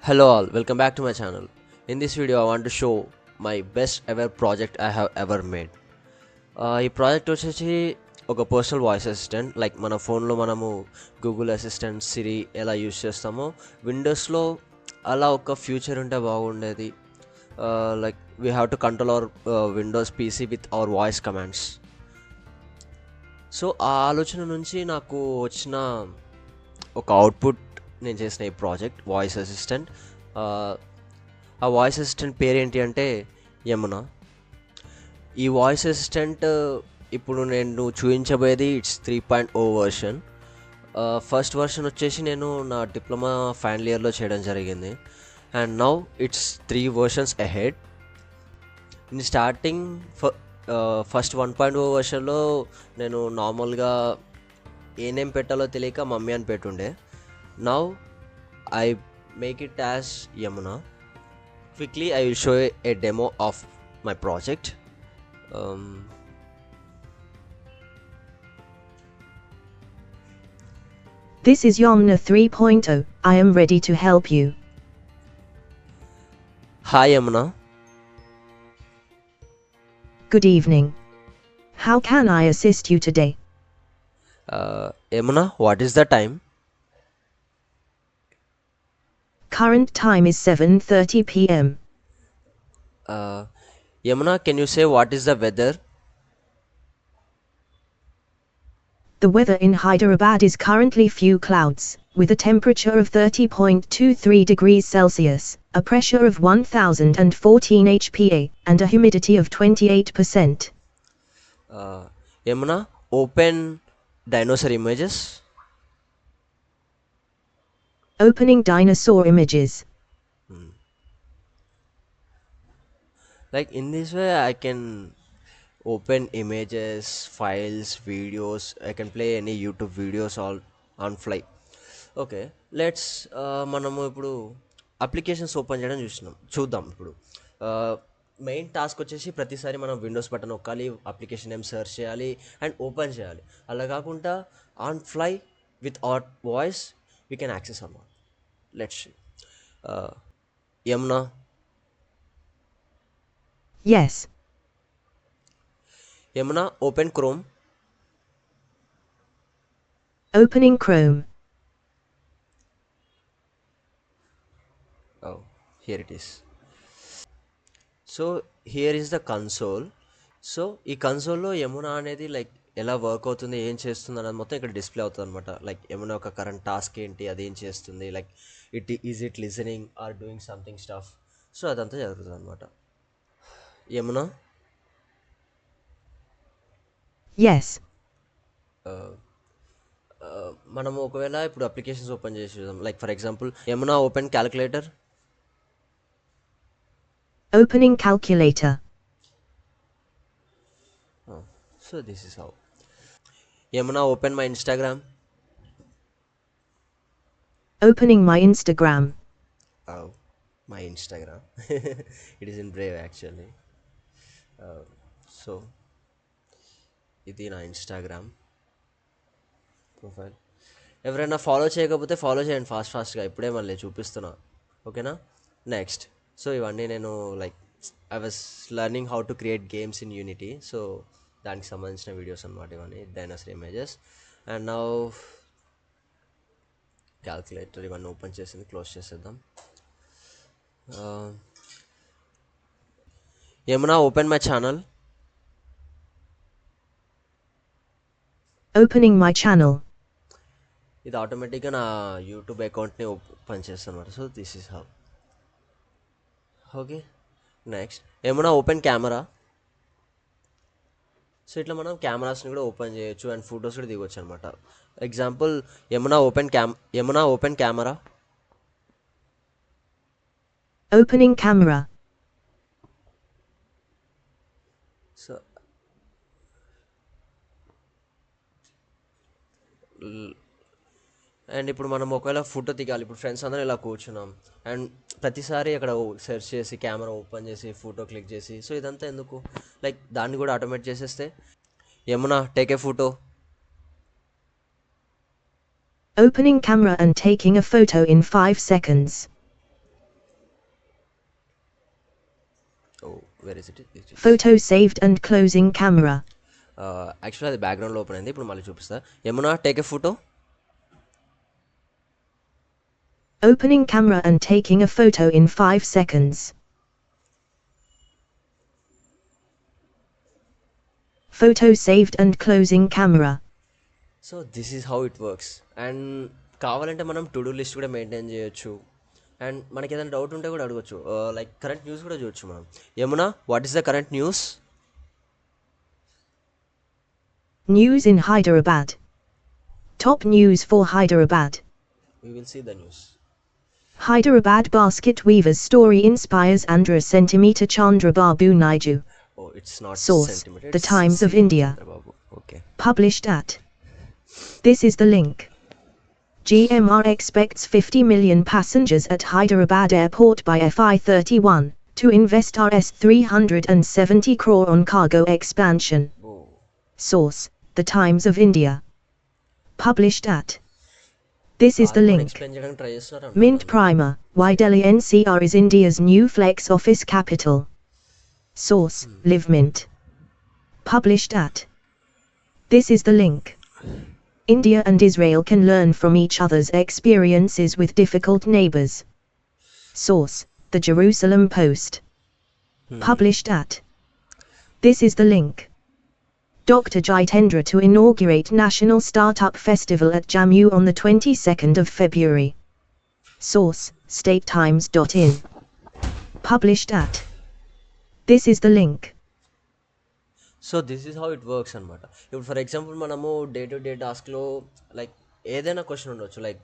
Hello all, welcome back to my channel. In this video I want to show my best ever project I have ever made. ఈ project వచ్చేసి ఒక personal voice assistant, like మన ఫోన్లో మనము Google assistant, సిరి ఎలా use చేస్తామో విండోస్లో అలా ఒక ఫ్యూచర్ ఉంటే బాగుండేది. Like we have to control our Windows PC with our voice commands. So ఆ ఆలోచన నుంచి నాకు వచ్చిన ఒక అవుట్పుట్ నేను చేసిన ఈ ప్రాజెక్ట్ వాయిస్ అసిస్టెంట్. ఆ వాయిస్ అసిస్టెంట్ పేరేంటి అంటే యమున. ఈ వాయిస్ అసిస్టెంట్ ఇప్పుడు నేను చూపించబోయేది ఇట్స్ 3.0 వర్షన్. ఫస్ట్ వర్షన్ వచ్చేసి నేను నా డిప్లొమా ఫైనల్ ఇయర్లో చేయడం జరిగింది. And now it's 3 versions ahead. In starting first 1.0 వర్షన్లో నేను నార్మల్గా ఏ నేమ్ పెట్టాలో తెలియక మమ్మీ అని పెట్టుండే. Now I make it as Yamuna. Quickly I will show a demo of my project. This is Yamuna 3.0. I am ready to help you. Hi Yamuna. Good evening. How can I assist you today? Yamuna, what is the time? Current time is 7:30 p.m. Yamuna, can you say what is the weather? The weather in Hyderabad is currently few clouds, with a temperature of 30.23 degrees Celsius, a pressure of 1014 HPa, and a humidity of 28%. Yamuna, open dinosaur images. Opening dinosaur images. Like in this way I can open images, files, videos. I can play any YouTube videos all on fly. Okay, let's మనము ఇప్పుడు applications open చేయడం చూద్దాం. ఇప్పుడు main task వచ్చేసి ప్రతిసారి మనం Windows button నొక్కాలి, application name search చేయాలి అండ్ ఓపెన్ చేయాలి. అలా కాకుండా on fly with our voice we can access అన్నమాట. Let's Yamuna. Yes. Yamuna, open Chrome. Opening Chrome. Oh, here it is. So here is the console. So ఈ కన్సోల్లో యమునా అనేది like ఎలా work అవుతుంది, ఏం చేస్తుంది అనేది మొత్తం ఇక్కడ డిస్ప్లే అవుతుంది అనమాట. లైక్ యమునా ఒక కరెంట్ టాస్క్ ఏంటి, అది ఏం చేస్తుంది, like it listening or doing something stuff. So అదంతా జరుగుతుంది అనమాట. యమునా. Yes. మనము ఒకవేళ ఇప్పుడు అప్లికేషన్స్ ఓపెన్ చేసి చూద్దాం. Like for example Yamuna open calculator. Opening calculator. So this is how. Yamuna, open my Instagram. Opening my Instagram. Oh, my Instagram. It is in Brave actually. So ఇది నా ఇన్స్టాగ్రామ్ ప్రొఫైల్. ఎవరైనా follow చేయకపోతే follow చేయండి ఫాస్ట్గా, ఇప్పుడే మళ్ళీ చూపిస్తున్నా. ఓకేనా? నెక్స్ట్. సో ఇవన్నీ నేను like I was learning how to create games in unity. So దానికి సంబంధించిన వీడియోస్ అనమాట ఇవన్నీ, dinosaur images. And now calculator ఇవన్నీ ఓపెన్ చేసింది, క్లోజ్ చేసేద్దాం. Yamuna, open my channel. Opening my channel. ఇది ఆటోమేటిక్గా నా యూట్యూబ్ అకౌంట్ని ఓపెన్ చేస్తాను అనమాట. So this is how. Okay, next Yamuna, open camera. So ఇట్లా మనం కెమెరాస్ని కూడా ఓపెన్ చేయొచ్చు అండ్ ఫొటోస్ కూడా దిగొచ్చు అనమాట. Example Yamuna open camera. Opening camera. So and ఇప్పుడు మనం ఒకవేళ ఫోటో దిగాలి, ఇప్పుడు ఫ్రెండ్స్ అందరం ఇలా కూర్చున్నాం అండ్ ప్రతిసారి అక్కడ సెర్చ్ చేసి కెమెరా ఓపెన్ చేసి ఫోటో క్లిక్ చేసి, సో ఇదంతా ఎందుకు, లైక్ దాన్ని కూడా ఆటోమేట్ చేసేస్తే Yamuna take a photo. Opening camera and taking a photo in 5 seconds. Where is it it is Photo saved and closing camera. Actually అది బ్యాక్గ్రౌండ్లో ఓపెన్ అయింది, ఇప్పుడు మళ్ళీ చూపిస్తా. Yamuna take a photo. Opening camera and taking a photo in 5 seconds. Photo saved and closing camera. So this is how it works. And కావాలంటే మనం to do list కూడా maintain చేయొచ్చు. అండ్ మనకి ఏదైనా డౌట్ ఉంటే కూడా అడగచ్చు. లైక్ కరెంట్ న్యూస్ కూడా చూడొచ్చు మనం. Yamuna, what is the current news? News in Hyderabad. Top news for Hyderabad. We will see the news. Hyderabad basket weaver's story inspires Andhra centimeter Chandrababu Naidu. Oh, it's not Source: centimeter. The it's Times of CM India. Chandrababu. Okay. Published at. This is the link. GMR expects 50 million passengers at Hyderabad airport by FY31 to invest Rs 370 crore on cargo expansion. Oh. Source: The Times of India. Published at. This is the link. Explain చేయడానికి try చేస్తున్నారు. Mint Primer: Why Delhi NCR is India's new flex office capital. Source: Live Mint. Published at. This is the link. India and Israel can learn from each other's experiences with difficult neighbors. Source: The Jerusalem Post. Published at. This is the link. Dr. Jitendra to inaugurate National Startup Festival at Jammu on the 22nd of February. Source: StateTimes.in. Published at. This is the link. So this is how it works అనమాట. ఇప్పుడు for example మనము day to day టాస్క్లో like ఏదైనా question ఉండొచ్చు. Like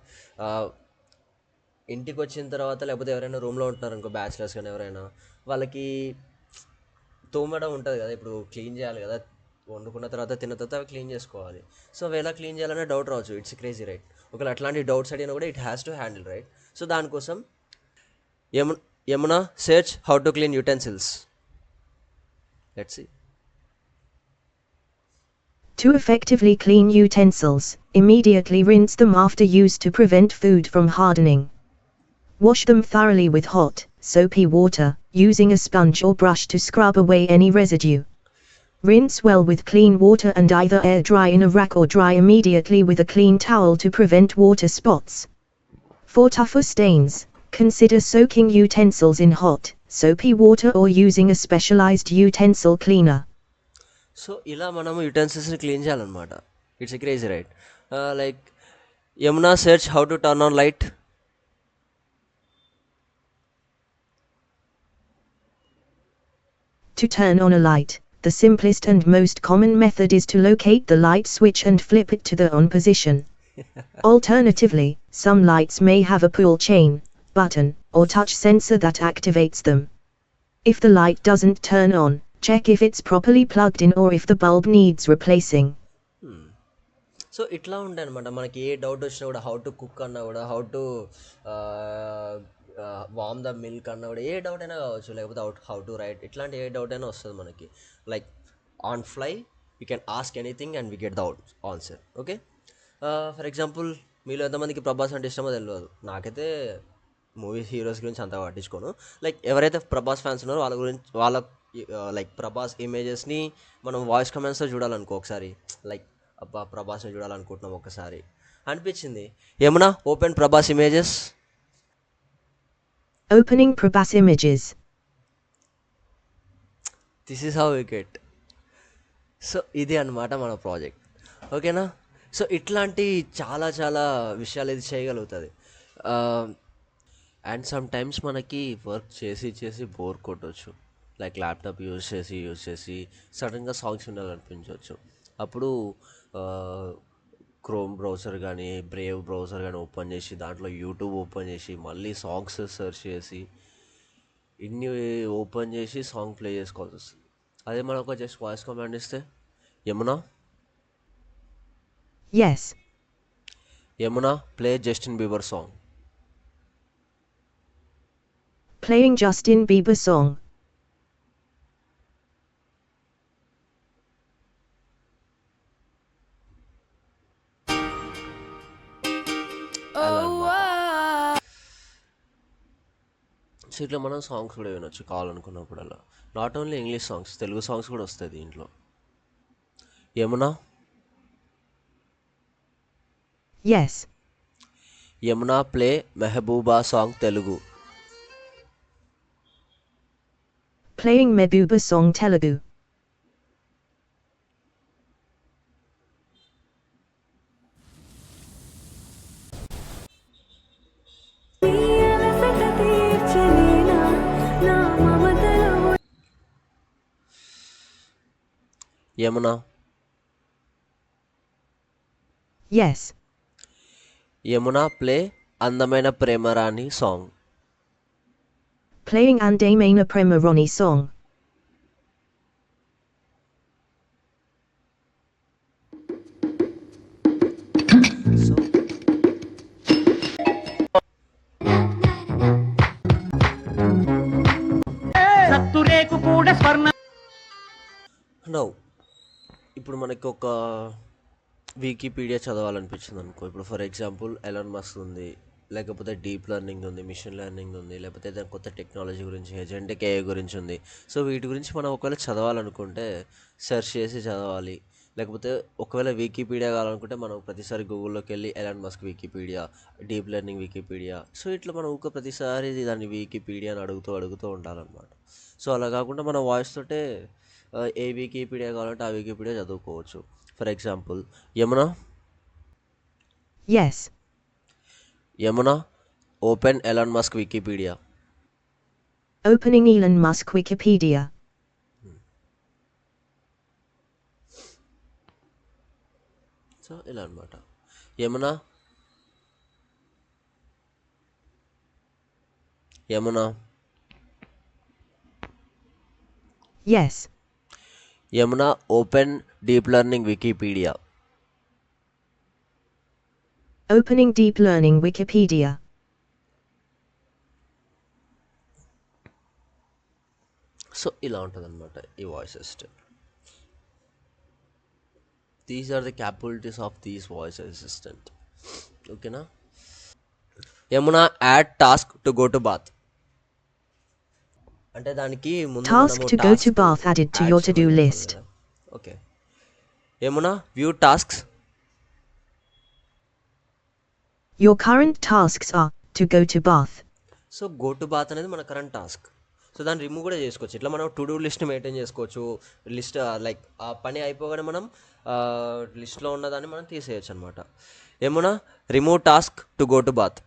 ఇంటికి వచ్చిన తర్వాత లేకపోతే ఎవరైనా రూమ్లో ఉంటున్నారు అనుకో, బ్యాచిలర్స్ కానీ ఎవరైనా, వాళ్ళకి తోమడం ఉంటుంది కదా, ఇప్పుడు క్లీన్ చేయాలి కదా, వండుకున్న తర్వాత తిన్న తర్వాత అవి క్లీన్ చేసుకోవాలి. సో అవి ఎలా క్లీన్ చేయాలనే డౌట్ రావచ్చు. It's crazy, right? ఒకవేళ అట్లాంటి డౌట్స్ అడిగినా కూడా it has to handle, right? So దానికోసం Yamuna search how to clean utensils. Let's see. To effectively clean utensils, immediately rinse them after use to prevent food from hardening. Wash them thoroughly with hot, soapy water, using a sponge or brush to scrub away any residue. Rinse well with clean water and either air dry in a rack or dry immediately with a clean towel to prevent water spots. For tougher stains, consider soaking utensils in hot, soapy water or using a specialized utensil cleaner. So ఇలా మనము యుటెన్సిల్స్ని clean చేయాలన్నమాట. It's a crazy, right? Like Yamuna search how to turn on light. To turn on a light, the simplest and most common method is to locate the light switch and flip it to the on position. Alternatively, some lights may have a pull chain, button, or touch sensor that activates them. If the light doesn't turn on, check if it's properly plugged in or if the bulb needs replacing. So ఇట్లా ఉంటాయి అనమాట. మనకి ఏ doubt వచ్చినా కూడా, how to cook అన్నా కూడా, how to warm the milk అన్నా కూడా, ఏ డౌట్ అయినా కావచ్చు, లేకపోతే హౌ టు రైట్, ఇట్లాంటి ఏ డౌట్ అయినా వస్తుంది మనకి. Like on fly you can ask anything and we get the answer. Okay, for example మీలో ఎంతమందికి ప్రభాస్ అంటే ఇష్టమో తెలియదు. నాకైతే మూవీ హీరోస్ గురించి అంతగా పట్టించుకోను. లైక్ ఎవరైతే ప్రభాస్ ఫ్యాన్స్ ఉన్నారో వాళ్ళ గురించి, వాళ్ళ లైక్ ప్రభాస్ ఇమేజెస్ని మనం వాయిస్ కమెంట్స్లో చూడాలనుకో ఒకసారి, లైక్ అబ్బా ప్రభాస్ని చూడాలనుకుంటున్నాం ఒకసారి అనిపించింది. ఏమన్నా open Prabhas images. Opening Prabhas images. This is how we get. So ఇది అన్నమాట మన ప్రాజెక్ట్. ఓకేనా? సో ఇట్లాంటి చాలా చాలా విషయాలు ఇది చేయగలుగుతుంది. అండ్ సమ్ టైమ్స్ మనకి వర్క్ చేసి చేసి బోర్ కొట్టవచ్చు. లైక్ ల్యాప్టాప్ యూజ్ చేసి సడన్గా సాంగ్స్ వినాలనిపించవచ్చు. అప్పుడు క్రోమ్ బ్రౌజర్ కానీ బ్రేవ్ బ్రౌజర్ కానీ ఓపెన్ చేసి దాంట్లో యూట్యూబ్ ఓపెన్ చేసి మళ్ళీ సాంగ్స్ సెర్చ్ చేసి ఇన్ని ఓపెన్ చేసి సాంగ్ ప్లే చేసుకోవాల్సి వస్తుంది. అదే మనం ఒక జస్ట్ వాయిస్ కమాండ్ ఇస్తే, Yamuna Yes. Yamuna play Justin Bieber song. Playing Justin Bieber song. So ఇట్లా మనం సాంగ్స్ కూడా వినొచ్చు కావాలనుకున్నప్పుడల్లా. Not only English songs, Telugu songs కూడా వస్తాయి దీంట్లో. Yamuna. Yes. Yamuna play Mehbooba song Telugu. Playing Mehbooba song Telugu. Yamuna. Yes. Yamuna play అందమైన ప్రేమరాణి song. Playing Andamena Prema Ronnie song. So సత్తురేకు కూడా స్వర్ణ నౌ ఇప్పుడు మనకి ఒక వికీపీడియా చదవాలనిపించింది అనుకో. ఇప్పుడు ఫర్ ఎగ్జాంపుల్ ఎలాన్ మస్క్ ఉంది, లేకపోతే డీప్ లెర్నింగ్ ఉంది, మిషన్ లెర్నింగ్ ఉంది, లేకపోతే ఏదైనా కొత్త టెక్నాలజీ గురించి, ఏజెంటిక్ ఏఐ గురించి ఉంది. సో వీటి గురించి మనం ఒకవేళ చదవాలనుకుంటే సెర్చ్ చేసి చదవాలి. లేకపోతే ఒకవేళ వికీపీడియా కావాలనుకుంటే మనం ప్రతిసారి గూగుల్లోకి వెళ్ళి Elon Musk Wikipedia, deep learning Wikipedia, so ఇట్లా మనం ప్రతిసారి దాన్ని వికీపీడియా అని అడుగుతూ ఉండాలన్నమాట. సో అలా కాకుండా మన వాయిస్ తోటే ఏ వికీపీడియా కావాలంటే ఆ వికీపీడియా చదువుకోవచ్చు. For example Yamuna. Yes. Yamuna open Elon Musk Wikipedia. Opening Elon Musk Wikipedia. So ఇలా అనమాట. Yamuna. Yamuna. Yes. Yamuna open deep learning Wikipedia. Opening Deep Learning Wikipedia. So ఇలా ఉంటుంది అనమాట ఈ voice assistant. These are the capabilities of these voice assistant. ఓకేనా. Yamuna add task to go to bath. అంటే దానికి ముందు Task to go to bath added to your to-do list. Okay. Yamuna view tasks. Your current tasks are to go to bath. So go to bath అనేది మన current task. So దాన్ని remove కూడా చేసుకోవచ్చు. ఇట్లా మనం టు డూ లిస్ట్ మెయింటైన్ చేసుకోవచ్చు. List like ఆ పని అయిపోగానే మనం లిస్ట్లో ఉన్నదాన్ని మనం తీసేయచ్చు అనమాట. ఏమన్నా remove task to go to bath.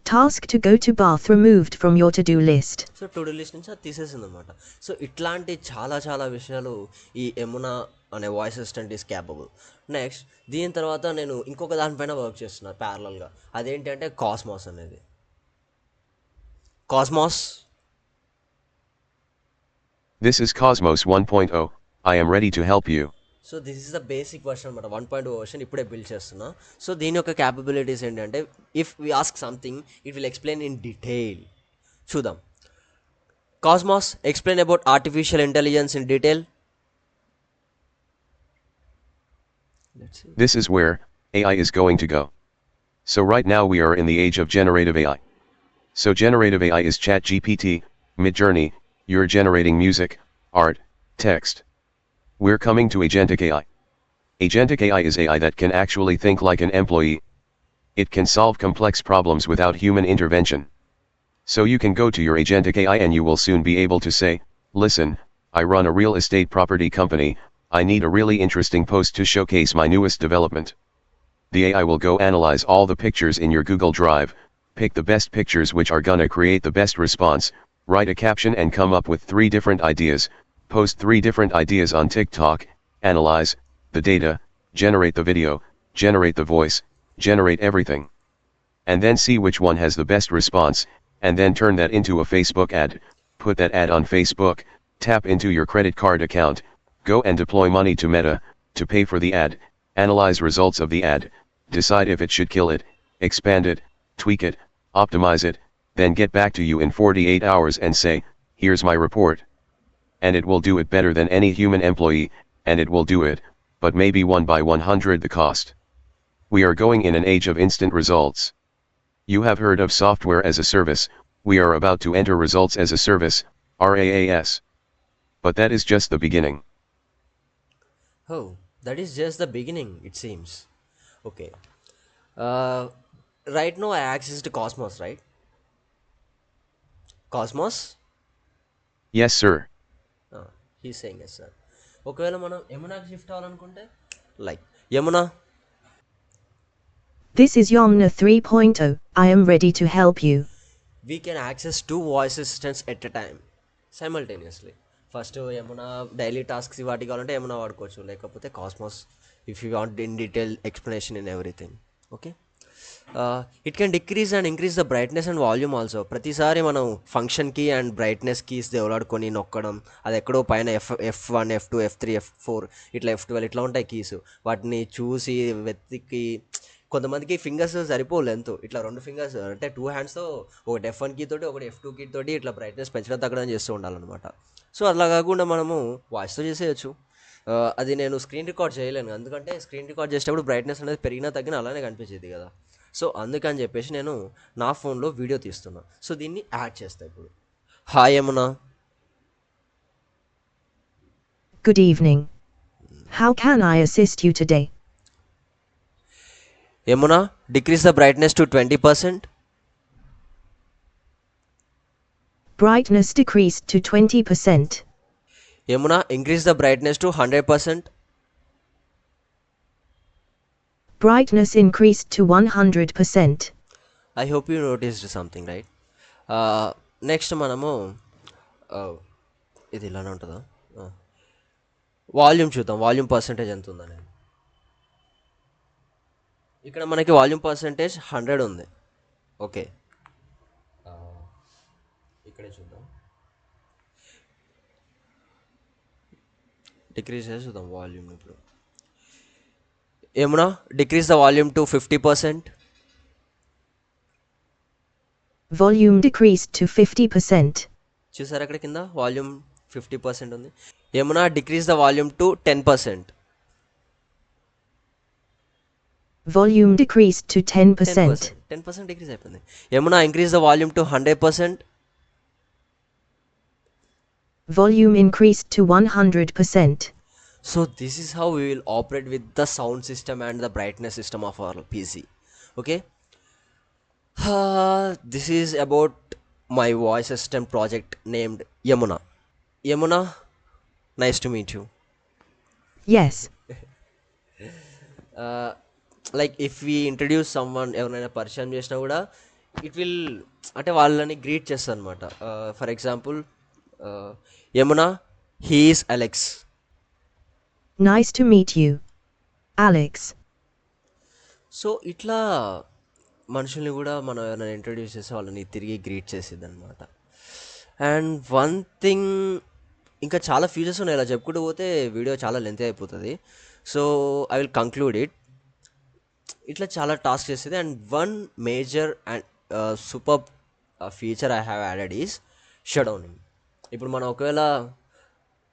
Task to go to bath removed from your to-do list. So to do list నుంచి అది తీసేసింది అనమాట. సో ఇట్లాంటి చాలా విషయాలు ఈ యమునా అనే voice assistant is capable. Next దీని తర్వాత నేను ఇంకొక దానిపైన వర్క్ చేస్తున్నా ప్యారలల్గా. అదేంటి అంటే కాస్మాస్ అనేది. Cosmos. This is Cosmos 1.0. I am ready to help you. So this is the basic version అనమాట. 1.0 వర్షన్ ఇప్పుడే బిల్డ్ చేస్తున్నా. సో దీని యొక్క క్యాపబిలిటీస్ ఏంటంటే if we ask something it will explain in detail. చూద్దాం. Cosmos explain about artificial intelligence in detail. This is where AI is going to go. So right now we are in the age of generative AI. So generative AI is ChatGPT, Midjourney, you're generating music, art, text. We're coming to agentic AI. Agentic AI is AI that can actually think like an employee. It can solve complex problems without human intervention. So you can go to your agentic AI and you will soon be able to say, listen, I run a real estate property company, I need a really interesting post to showcase my newest development. The AI will go analyze all the pictures in your Google Drive, pick the best pictures which are gonna create the best response, write a caption and come up with 3 different ideas, post 3 different ideas on TikTok, analyze the data, generate the video, generate the voice, generate everything. And then see which one has the best response, and then turn that into a Facebook ad, put that ad on Facebook, tap into your credit card account, go and deploy money to Meta, to pay for the ad, analyze results of the ad, decide if it should kill it, expand it, tweak it, optimize it, then get back to you in 48 hours and say, here's my report. And it will do it better than any human employee, and it will do it, but maybe 1 by 100 the cost. We are going in an age of instant results. You have heard of software as a service. We are about to enter results as a service, RaaS. But that is just the beginning. Oh, that is just the beginning, it seems. Okay. Uh, right now I accessed Cosmos, right? Cosmos? Yes, sir. He saying yes sir. ఒకవేళ మనం యమునాకి shift అవ్వాలనుకుంటే like Yamuna. This is Yomna 3.0. I am ready to help you. We can access two voice assistants at a time simultaneously. First ఏమన్నా daily tasks వాటికి కావాలంటే ఏమైనా వాడుకోవచ్చు, లేకపోతే cosmos if you want in detail explanation in everything. Okay. It can decrease and increase the brightness and volume also. ప్రతిసారి మనం ఫంక్షన్కి and brightness keys దేవులాడుకొని నొక్కడం, అది ఎక్కడో పైన F1 F2 F3 F4 ఇట్లా F12 ఇట్లా ఉంటాయి కీస్. వాటిని చూసి వెతికి కొంతమందికి ఫింగర్స్ సరిపో లెంత్, ఇట్లా 2 ఫింగర్స్ అంటే 2 హ్యాండ్స్తో ఒకటి F1 కీ తోటి ఒకటి F2 కీ తోటి ఇట్లా బ్రైట్నెస్ పెంచడం తగ్గడం చేస్తూ ఉండాలన్నమాట. సో అలా కాకుండా మనము వాయిస్తో చేసేయచ్చు. అది నేను స్క్రీన్ రికార్డ్ చేయలేను, ఎందుకంటే స్క్రీన్ రికార్డ్ చేసేటప్పుడు బ్రైట్నెస్ అనేది పెరిగినా తగ్గినా అలానే కనిపించేది కదా. సో అందుకని చెప్పేసి నేను నా ఫోన్లో వీడియో తీస్తున్నా. సో దీన్ని యాడ్ చేస్తా ఇప్పుడు. Hi Yamuna. Good evening. How can I assist you today? Yamuna, decrease the brightness to 20%. Brightness decreased to 20%. Yamuna, increase the brightness to 100%. Brightness increased to 100%. I hope you noticed something right. Next మనము ఇది ఇలానే ఉంటుందా, volume చూద్దాం. Volume percentage ఎంత ఉందని. ఇక్కడ మనకి volume percentage 100 ఉంది. ఓకే, ఇక్కడే చూద్దాం. డిక్రీజ్ చేసి చూద్దాం వాల్యూమ్. ఇప్పుడు Yamuna, decrease the volume to 50%. Volume decreased to 50%. చూసారు అక్కడ కింద వాల్యూమ్ 50% ఉంది. Yamuna, decrease the volume to 10%. Volume decreased to 10%. 10% decrease అయిపోయింది. Yamuna, increase the volume to 100%. Volume increased to 100%. So this is how we will operate with the sound system and the brightness system of our PC. Okay. This is about my voice assistant project named Yamuna. Yamuna, nice to meet you. Yes. Like if we introduce someone, ఎవరైనా పరిచయం చేసినా కూడా it will అంటే వాళ్ళని greet చేస్తాను అనమాట. For example Yamuna, he is Alex. Nice to meet you, Alex. So ఇట్లా మనుషుల్ని కూడా మనం ఎవరైనా ఇంట్రడ్యూస్ చేస్తే వాళ్ళని తిరిగి గ్రీట్ చేసేది అనమాట. అండ్ వన్ థింగ్, ఇంకా చాలా ఫీచర్స్ ఉన్నాయి, ఇలా చెప్పుకుంటూ పోతే వీడియో చాలా లెంత్ అయిపోతుంది. So I will conclude it. ఇట్లా చాలా టాస్క్ చేసేది. And one major and super feature I have added is shut Downing. ఇప్పుడు మనం ఒకవేళ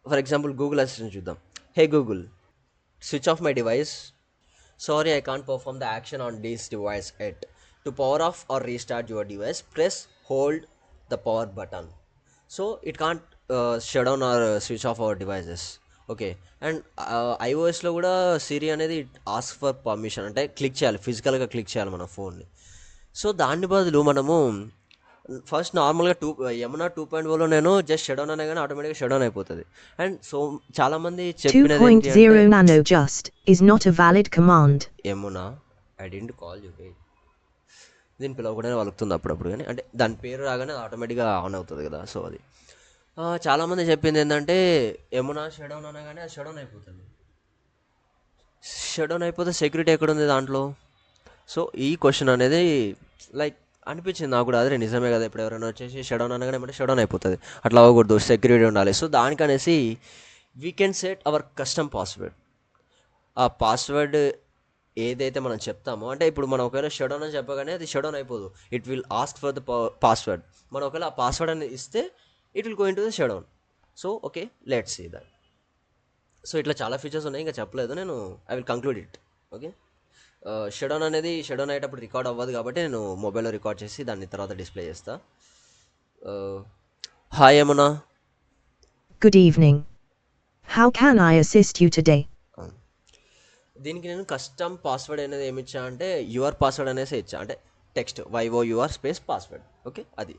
ఫర్ ఎగ్జాంపుల్ గూగుల్ అసిస్టెంట్ చూద్దాం. హే Google, switch off my device. Sorry, I can't perform the action on this device yet. To power off or restart your device, press hold the power button. So it can't shut down or switch off our devices. Okay. And iOSలో కూడా సిరి అనేది ask for permission, అంటే click చేయాలి, ఫిజికల్గా click చేయాలి మన ఫోన్ని. So దాని బదులు మనము ఫస్ట్ నార్మల్గా యమునా 2.0లో నేను జస్ట్ షట్ డౌన్ అనే కానీ ఆటోమేటిక్గా షట్ డౌన్ అయిపోతుంది. అండ్ సో చాలామంది చెప్పినది 2.0 nano just is not a valid command. Yamuna, I didn't call you wait. దీని పిలవకూడనే వలుకుతుంది అప్పుడప్పుడు, కానీ అంటే దాని పేరు రాగానే ఆటోమేటిక్గా ఆన్ అవుతుంది కదా. సో అది చాలామంది చెప్పింది ఏంటంటే యమునా షట్ డౌన్ అనగానే అది షట్ డౌన్ అయిపోతుంది. షట్ డౌన్ అయిపోతే సెక్యూరిటీ ఎక్కడుంది దాంట్లో? సో ఈ క్వశ్చన్ అనేది లైక్ అనిపించింది నాకు కూడా, అదే నిజమే కదా. ఇప్పుడు ఎవరైనా వచ్చేసి షట్ డౌన్ అనగానే ఏమంటే షట్ డౌన్ అయిపోతుంది, అట్లా అవ్వకూడదు, సెక్యూరిటీ ఉండాలి. సో దానికనేసి we can set our custom password. ఆ పాస్వర్డ్ ఏదైతే మనం చెప్తామో, అంటే ఇప్పుడు మనం ఒకవేళ షట్ డౌన్ అని చెప్పగానే అది షట్ డౌన్ అయిపోదు, it will ask for the password. మనం ఒకవేళ ఆ పాస్వర్డ్ అనేది ఇస్తే it will go into the shut down. So okay, let's see that. So ఇట్లా చాలా ఫీచర్స్ ఉన్నాయి, ఇంకా చెప్పలేదు నేను. I will conclude it. Okay, shut down అనేది షట్ డౌన్ అయ్యేటప్పుడు రికార్డ్ అవ్వదు కాబట్టి నేను మొబైల్లో రికార్డ్ చేసి దాన్ని తర్వాత డిస్ప్లే చేస్తా. Hi Yamuna. Good evening. How can I assist you today? దీనికి నేను కస్టమ్ పాస్వర్డ్ అనేది ఏమి ఇచ్చా అంటే యువర్ పాస్వర్డ్ అనేసి ఇచ్చా, అంటే text YOUR space password. Okay, అది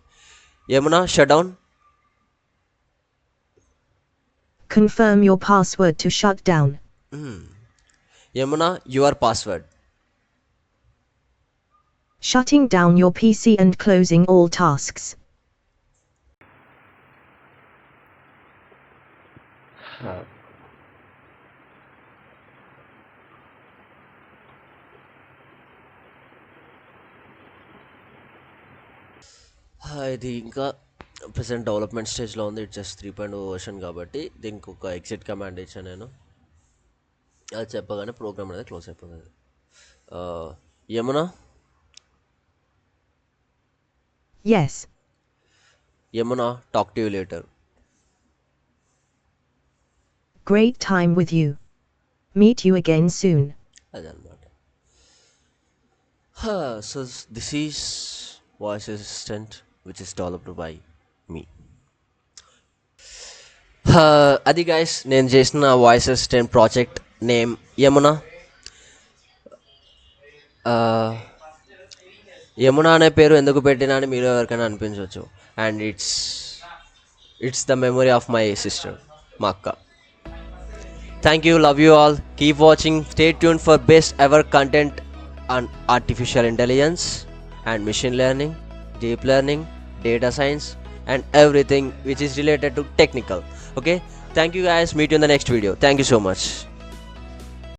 Yamuna shut down. Confirm your password to shut down. Yamuna your password. Shutting down your PC and closing all tasks. ఇది ఇంకా ప్రెసెంట్ డెవలప్మెంట్ స్టేజ్లో ఉంది. ఇట్స్ జస్ట్ 3.0 వర్షన్ కాబట్టి దీనికి ఒక ఎగ్జిట్ కమాండ్ ఇచ్చాను నేను. అది చెప్పగానే ప్రోగ్రామ్ అనేది క్లోజ్ అయిపోతుంది. Yamuna. Yes. Yamuna talk to you later. Great time with you. Meet you again soon. అదనమాట. So this is voice assistant which is developed by me. అది గైస్ నేను చేసిన voice assistant project name Yamuna. Yamuna అనే పేరు ఎందుకు పెట్టినా అని మీరు ఎవరికైనా అనిపించవచ్చు. And it's the memory of my sister, మా అక్క. Thank you, love you all, keep watching, stay tuned for best ever content on artificial intelligence and machine learning, deep learning, data science and everything which is related to technical. Okay, thank you guys, meet you in the next video. Thank you so much.